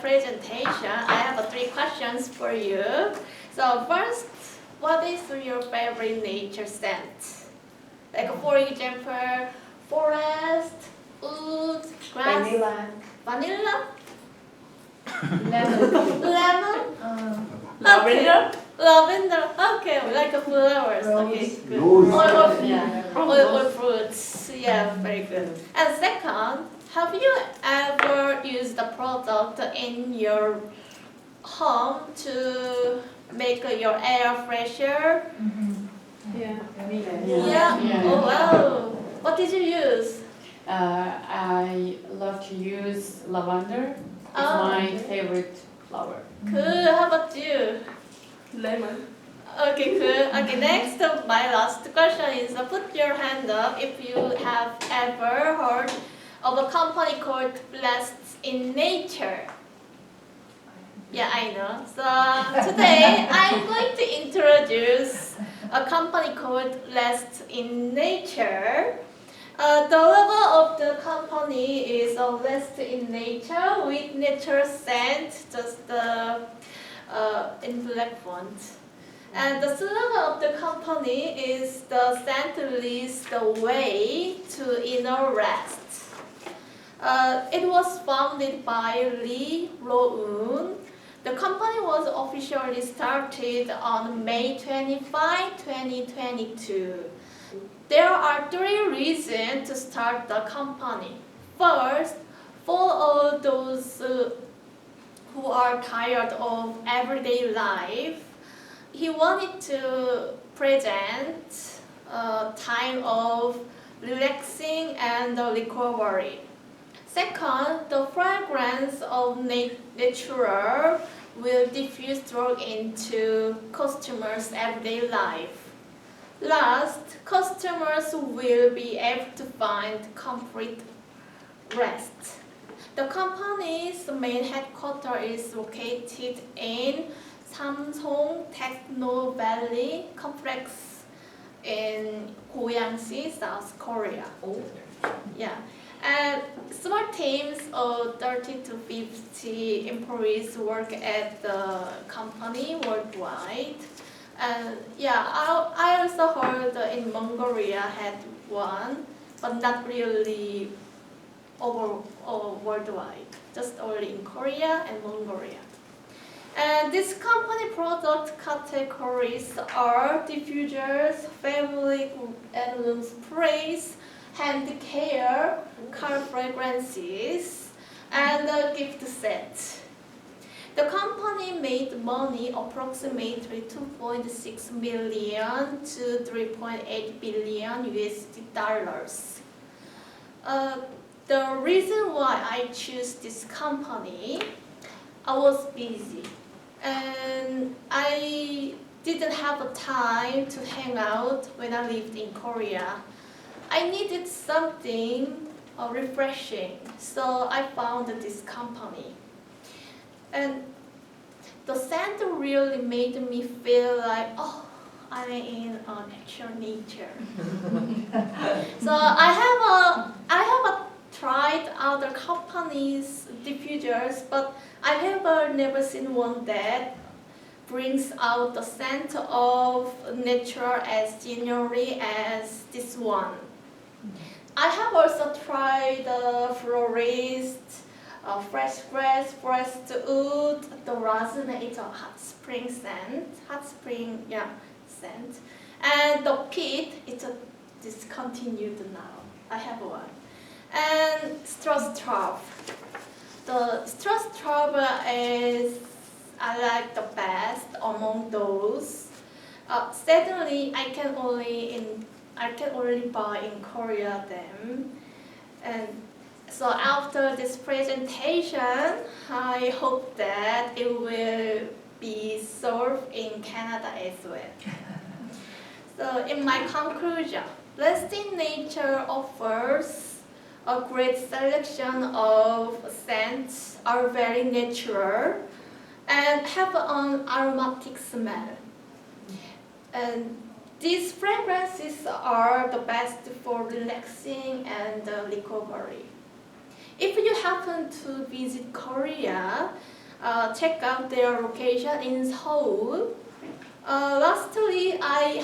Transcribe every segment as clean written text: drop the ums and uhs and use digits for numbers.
presentation, I have three questions for you. So first, what is your favorite nature scent? Like for example, forest, wood, grass, vanilla, Lemon. lemon, Lavender. lavender. Okay, like flowers. Okay, good. Rose. Or fruits. Yeah, very good. And second, have you ever used the product in your home to make your air fresher? Yeah. Yeah. Oh wow. What did you use? I love to use lavender. It's Oh, my okay. favorite flower. Cool. How about you? Lemon. Okay, cool. Okay, next, my last question is put your hand up if you have ever heard of a company called Blessed in Nature. Yeah, I know. So today I'm going to introduce a company called Blessed in Nature. The logo of the company is Blessed in Nature with nature scent, just in black font. And the slogan of the company is the scent leads the way to inner rest. It was founded by Lee Ro-eun. The company was officially started on May 25, 2022. There are three reasons to start the company. First, for all those who are tired of everyday life, he wanted to present a time of relaxing and recovery. Second, the fragrance of nature will diffuse through into customers' everyday life. Last, customers will be able to find complete rest. The company's main headquarters is located in Samsung Techno Valley Complex in Goyangsi, South Korea. Yeah. And small teams of 30 to 50 employees work at the company worldwide. And yeah, I also heard in Mongolia had one, but not really worldwide, just only in Korea and Mongolia. And this company product categories are diffusers, fabric and room sprays, hand care, car fragrances, and a gift set. The company made money approximately 2.6 million to 3.8 billion USD dollars. The reason why I choose this company, I was busy and I didn't have a time to hang out when I lived in Korea. I needed something refreshing, so I found this company. And the scent really made me feel like, oh, I'm in actual nature. So I have tried other companies' diffusers, but I have never seen one that brings out the scent of nature as genuinely as this one. I have also tried florist, fresh grass, forest wood, the rosin. It's a hot spring scent, scent, and the peat. It's discontinued now. I have one, and Straub. The Straub is I like the best among those. Sadly, I can only buy in Korea them, and so after this presentation, I hope that it will be sold in Canada as well. So in my conclusion, Blessed in Nature offers a great selection of scents, are very natural, and have an aromatic smell. And these fragrances are the best for relaxing and recovery. If you happen to visit Korea, check out their location in Seoul. Lastly, I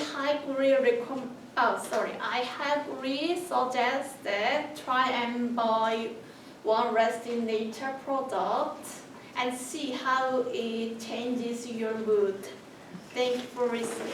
highly suggest that try and buy one Rest in Nature product and see how it changes your mood. Thank you for listening.